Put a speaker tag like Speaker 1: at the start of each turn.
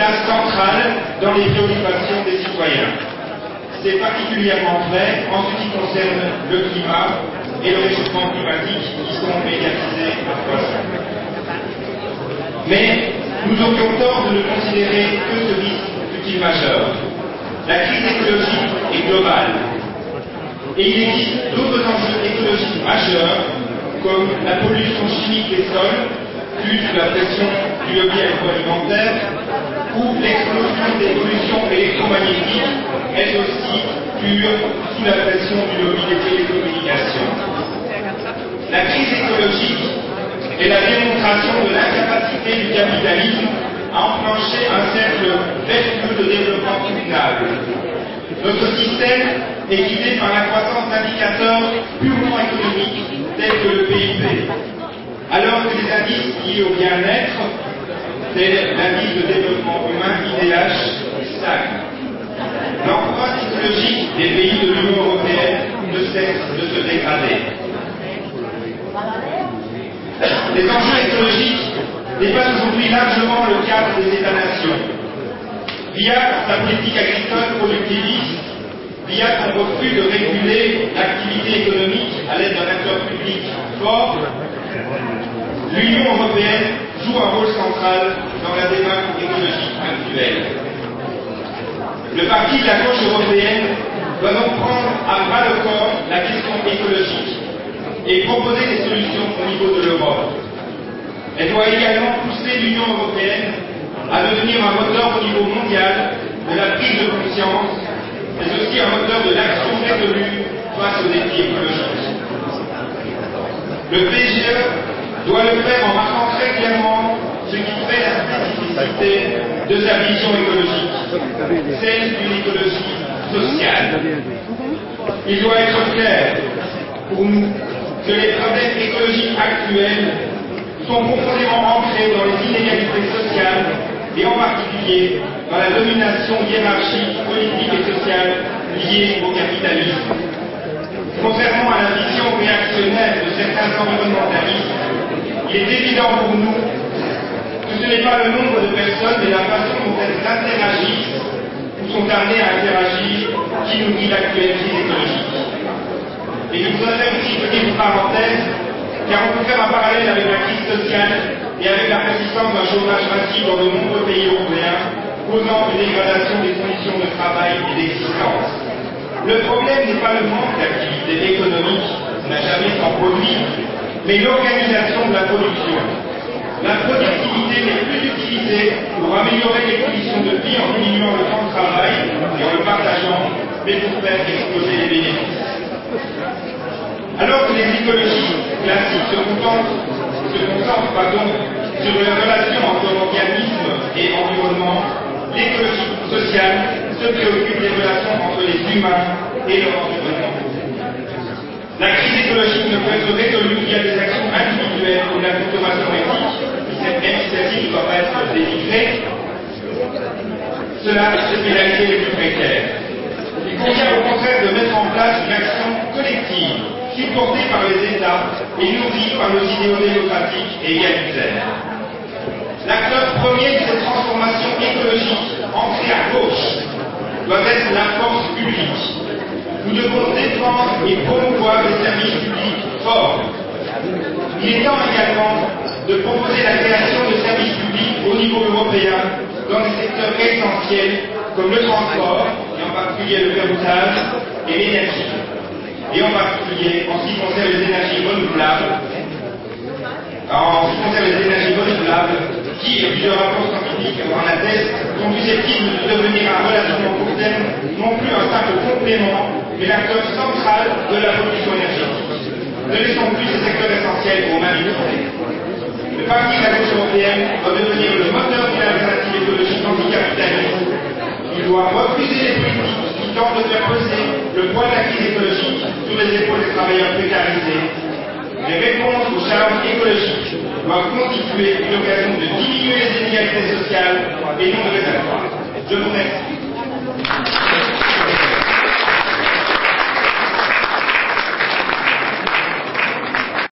Speaker 1: place centrale dans les préoccupations des citoyens. C'est particulièrement vrai en ce qui concerne le climat et le réchauffement climatique qui sont médiatisés à foison. Mais nous aurions tort de ne considérer que ce risque fut-il majeur. La crise écologique est globale. Et il existe d'autres enjeux écologiques majeurs, comme la pollution chimique des sols, due sous la pression du lobby agroalimentaire, ou l'explosion des pollutions électromagnétiques, elles aussi due sous la pression du lobby des télécommunications. La crise écologique est la démonstration de l'incapacité du capitalisme à enclencher un cercle vertueux de développement soutenable. Notre système est guidé par la croissance d'indicateurs purement économiques tels que le PIB, alors que les indices liés au bien-être, tels l'indice de développement humain IDH, stagnent. L'empreinte écologique des pays de l'Union européenne ne cesse de se dégrader. Les enjeux écologiques dépassent aujourd'hui largement le cadre des États-nations. Via sa politique agricole productiviste, via son refus de réguler l'activité économique à l'aide d'un acteur public fort, l'Union européenne joue un rôle central dans la démarche écologique actuelle. Le parti de la gauche européenne doit donc prendre à bras le corps la question écologique et proposer des solutions au niveau de l'Europe. Elle doit également pousser l'Union européenne à devenir un moteur au niveau mondial de la prise de conscience, mais aussi un moteur de l'action résolue face aux défis écologiques. Le PGE doit le faire en marquant très clairement ce qui fait la spécificité de sa vision écologique, celle d'une écologie sociale. Il doit être clair pour nous que les problèmes écologiques actuels sont profondément ancrés dans les inégalités sociales et en particulier dans la domination hiérarchique, politique et sociale liée au capitalisme. Contrairement à la vision réactionnaire de certains environnementalistes, il est évident pour nous que ce n'est pas le nombre de personnes, mais la façon dont elles interagissent ou sont amenées à interagir qui nous guide l'actuelle crise écologique. Et je voudrais faire aussi une petite parenthèse, car on peut faire un parallèle avec la crise sociale et avec la persistance d'un chômage massif dans de nombreux pays européens, causant une dégradation des conditions de travail et d'existence. Le problème n'est pas le manque d'activité économique, on n'a jamais sans produit, mais l'organisation de la production. La productivité n'est plus utilisée pour améliorer les conditions de vie en diminuant le temps de travail et en le partageant, mais pour faire exploser les bénéfices. Alors que les écologies classiques se concentrent sur la relation entre organisme et environnement, l'écologie sociale se préoccupe des relations entre les humains et leur environnement. La crise écologique ne peut être résolue via des actions individuelles comme la consommation éthique, même si celle-ci ne doit pas être dénigrée. Cela, c'est les réalités les plus précaires. Il convient au contraire de mettre en place une action collective, supportée par les États et nourrie par nos idéaux démocratiques et égalitaires. L'acteur premier de cette transformation écologique, ancrée à gauche, doit être la force publique. Nous devons défendre et promouvoir des services publics forts. Il est temps également de proposer la création de services publics au niveau européen dans des secteurs essentiels comme le transport, et en particulier le ferroutage, et l'énergie. Et en particulier en ce qui concerne les énergies renouvelables, qui, et plusieurs rapports scientifiques en attestent, sont susceptibles de devenir un relativement court terme, non plus un simple complément, mais l'acteur central de la production énergétique. Ne laissons plus ces secteurs essentiels aux mains du privé. Le parti de la gauche européenne doit devenir le moteur d'une alternative écologique anticapitaliste. Il doit refuser les politiques qui tentent de faire peser le poids de la crise écologique sur les épaules des travailleurs précarisés. Les réponses aux challenges écologiques doivent constituer une occasion de diminuer les inégalités sociales et non de les accroître. Je vous remercie.